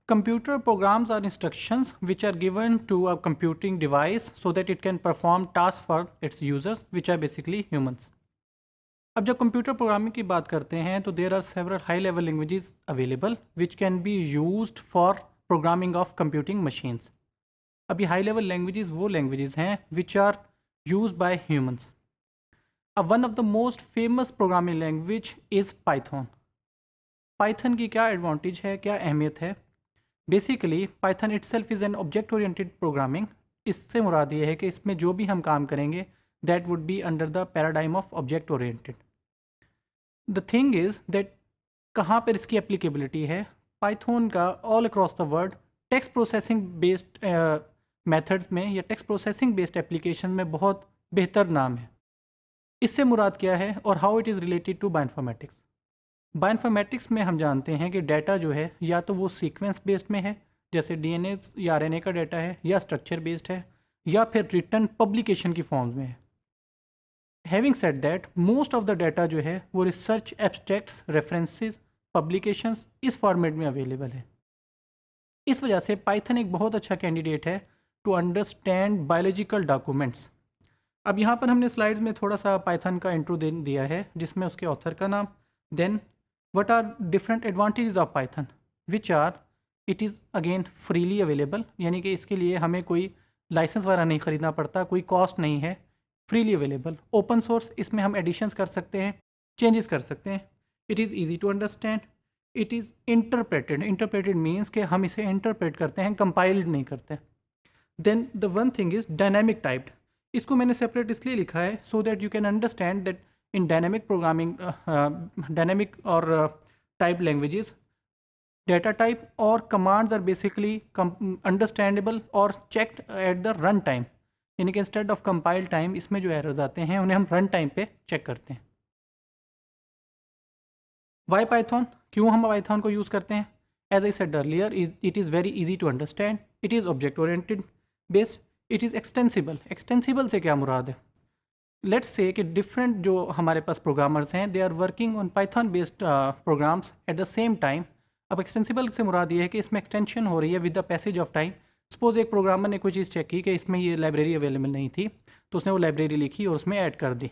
Computer programs are instructions which are given to a computing device so that it can perform tasks for its users, which are basically humans. अब जब computer programming की बात करते हैं तो there are several high level languages available which can be used for programming of computing machines. अब ये high level languages वो लैंग्वेजेस हैं which are use by humans. अब one of the most famous programming language is Python. Python की क्या advantage है, क्या अहमियत है? Basically Python itself is an object oriented programming. इससे मुराद ये है कि इसमें जो भी हम काम करेंगे that would be under the paradigm of object oriented. The thing is that कहाँ पर इसकी एप्लीकेबिलिटी है? पाइथन का all across the world text processing based methods में या टेक्स्ट प्रोसेसिंग बेस्ड एप्लीकेशन में बहुत बेहतर नाम है. इससे मुराद क्या है और how it is related to bioinformatics? Bioinformatics में हम जानते हैं कि डाटा जो है या तो वो सीक्वेंस बेस्ड में है, जैसे डीएनए या आरएनए का डाटा है, या स्ट्रक्चर बेस्ड है, या फिर रिटर्न पब्लिकेशन की फॉर्म्स में है. Having said that most of the data जो है वो रिसर्च एब्स्ट्रैक्ट्स, रेफरेंसेस, पब्लिकेशंस इस फॉर्मेट में अवेलेबल है. इस वजह से पाइथन एक बहुत अच्छा कैंडिडेट है टू अंडरस्टैंड बायोलॉजिकल डॉक्यूमेंट्स. अब यहाँ पर हमने स्लाइड्स में थोड़ा सा पाइथन का इंट्रो दे दिया है जिसमें उसके ऑथर का नाम, then what are different advantages of Python, which are it is again freely available, यानी कि इसके लिए हमें कोई लाइसेंस वगैरह नहीं ख़रीदना पड़ता, कोई कॉस्ट नहीं है, फ्रीली अवेलेबल. ओपन सोर्स, इसमें हम एडिशंस कर सकते हैं, चेंजेस कर सकते हैं. It is easy to understand. It is interpreted. Interpreted means कि हम इसे इंटरप्रेट करते हैं, कंपाइल्ड नहीं करते. Then the one thing is dynamic typed. इसको मैंने सेपरेट इसलिए लिखा है so that you can understand that in dynamic programming, dynamic और टाइप लैंग्वेजेस, डेटा टाइप और कमांड्स आर बेसिकली अंडरस्टैंडेबल और checked at the run time. यानी कि इंस्टेड ऑफ कंपाइल टाइम इसमें जो एरर्स आते हैं उन्हें हम रन टाइम पे चेक करते हैं. Why Python? क्यों हम पाइथन को यूज़ करते हैं? As I said earlier, it is very easy to understand. It is object oriented based. It is extensible. Extensible से क्या मुराद है? लेट्स से कि डिफरेंट जो हमारे पास प्रोग्रामर्स हैं they are working on Python based programs at the same time. अब extensible से मुराद ये है कि इसमें एक्सटेंशन हो रही है with the passage of time. Suppose एक प्रोग्रामर ने कोई चीज़ चेक की कि इसमें ये लाइब्रेरी अवेलेबल नहीं थी, तो उसने वो लाइब्रेरी लिखी और उसमें ऐड कर दी.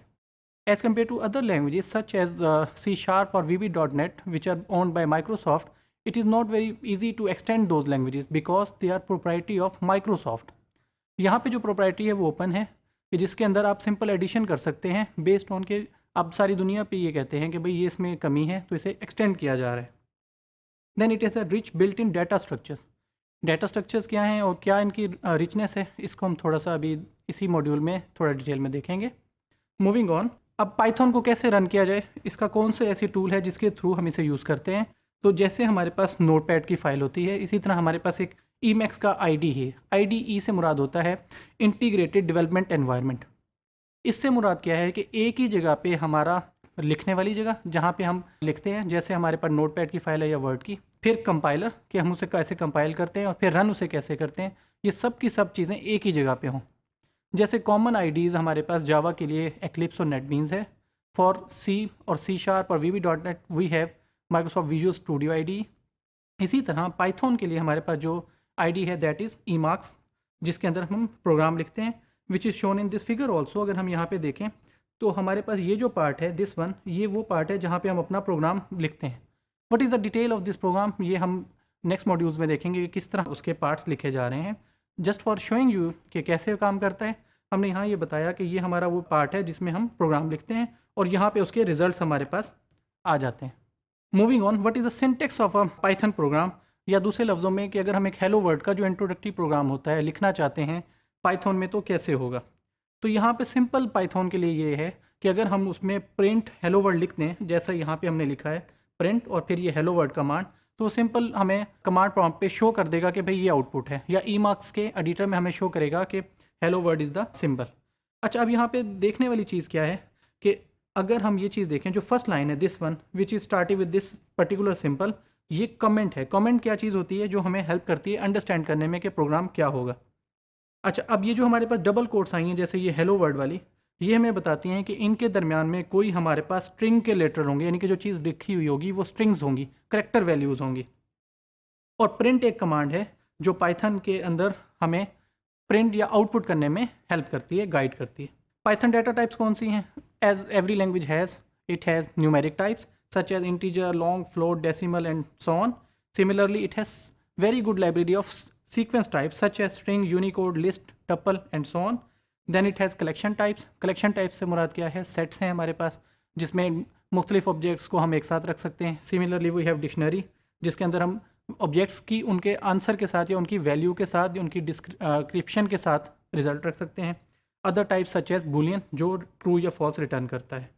As compared to other languages such as C# और VB.NET which are owned by Microsoft, it is not very easy to extend those languages because they are proprietary of Microsoft. यहाँ पे जो proprietary है वो open है कि जिसके अंदर आप सिंपल एडिशन कर सकते हैं बेस्ड ऑन के अब सारी दुनिया पे ये कहते हैं कि भाई ये इसमें कमी है तो इसे एक्सटेंड किया जा रहा है. Then it is a rich built in data structures. Data structures क्या हैं और क्या इनकी रिचनेस है, इसको हम थोड़ा सा अभी इसी मॉड्यूल में थोड़ा डिटेल में देखेंगे. Moving on. अब पाइथन को कैसे रन किया जाए, इसका कौन से ऐसी टूल है जिसके थ्रू हम इसे यूज़ करते हैं? तो जैसे हमारे पास नोटपैड की फ़ाइल होती है, इसी तरह हमारे पास एक Emacs का आईडी है. IDE से मुराद होता है इंटीग्रेटेड डेवलपमेंट एनवायरनमेंट. इससे मुराद क्या है कि एक ही जगह पे हमारा लिखने वाली जगह जहाँ पे हम लिखते हैं, जैसे हमारे पास नोटपैड की फ़ाइल है या वर्ड की, फिर कंपाइलर कि हम उसे कैसे कंपाइल करते हैं और फिर रन उसे कैसे करते हैं, ये सब की सब चीज़ें एक ही जगह पे हों. जैसे कॉमन आईडीज़ हमारे पास जावा के लिए एक्लिप्स और नेटबीन्स है. फॉर C और C# और VB.NET we have Microsoft Visual Studio IDE. इसी तरह पाइथन के लिए हमारे पास जो आईडी है दैट इज़ Emacs, जिसके अंदर हम प्रोग्राम लिखते हैं, which is shown in this figure also. अगर हम यहाँ पे देखें तो हमारे पास ये जो पार्ट है दिस वन, ये वो पार्ट है जहाँ पे हम अपना प्रोग्राम लिखते हैं. What is the detail of this program, ये हम नेक्स्ट मॉड्यूल्स में देखेंगे कि किस तरह उसके पार्ट्स लिखे जा रहे हैं. जस्ट फॉर शोइंग यू कि कैसे काम करता है, हमने यहाँ ये बताया कि ये हमारा वो पार्ट है जिसमें हम प्रोग्राम लिखते हैं और यहाँ पे उसके रिजल्ट्स हमारे पास आ जाते हैं. Moving on. What is the syntax of a Python program, या दूसरे लफ्ज़ों में कि अगर हम एक हेलो वर्ल्ड का जो इंट्रोडक्टरी प्रोग्राम होता है लिखना चाहते हैं पाइथन में तो कैसे होगा? तो यहाँ पे सिंपल पाइथन के लिए ये है कि अगर हम उसमें प्रिंट हेलो वर्ल्ड लिख दें, जैसा यहाँ पे हमने लिखा है प्रिंट और फिर ये हेलो वर्ल्ड कमांड, तो सिंपल हमें कमांड प्रॉम्प्ट पे शो कर देगा कि भाई ये आउटपुट है, या Emacs के एडिटर में हमें शो करेगा कि hello world is the symbol. अच्छा, अब यहाँ पे देखने वाली चीज़ क्या है कि अगर हम ये चीज़ देखें, जो फर्स्ट लाइन है this one which is starting with this particular simple, ये कमेंट है. कमेंट क्या चीज़ होती है जो हमें हेल्प करती है अंडरस्टैंड करने में कि प्रोग्राम क्या होगा. अच्छा, अब ये जो हमारे पास डबल कोट्स आई हैं जैसे ये हेलो वर्ड वाली, ये हमें बताती हैं कि इनके दरमियान में कोई हमारे पास स्ट्रिंग के लेटर होंगे, यानी कि जो चीज़ लिखी हुई होगी वो स्ट्रिंग्स होंगी, करेक्टर वैल्यूज़ होंगी. और प्रिंट एक कमांड है जो पाइथन के अंदर हमें प्रिंट या आउटपुट करने में हेल्प करती है, गाइड करती है। पाइथन डाटा टाइप्स कौन सी हैं? As every language has, it has numeric types such as integer, long, float, decimal and so on. Similarly, it has very good library of sequence types such as string, Unicode, list, tuple and so on. Then it has collection types. Collection types से मुराद क्या है? Sets हैं हमारे पास जिसमें मुख्तलिफ objects को हम एक साथ रख सकते हैं। Similarly, we have dictionary जिसके अंदर हम ऑब्जेक्ट्स की उनके आंसर के साथ या उनकी वैल्यू के साथ या उनकी डिस्क्रिप्शन के साथ रिजल्ट रख सकते हैं। Other types such as Boolean जो ट्रू या फॉल्स रिटर्न करता है।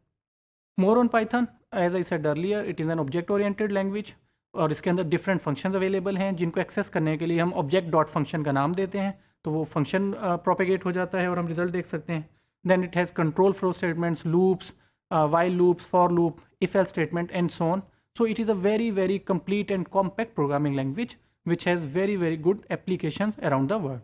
More on Python, as I said earlier, it is an object oriented language और इसके अंदर डिफरेंट फंक्शंस अवेलेबल हैं जिनको एक्सेस करने के लिए हम ऑब्जेक्ट डॉट फंक्शन का नाम देते हैं तो वो फंक्शन प्रोपेगेट हो जाता है और हम रिजल्ट देख सकते हैं। Then it has control flow statements, loops, while loops, for loop, if else statement and so on. So it is a very complete and compact programming language which has very good applications around the world.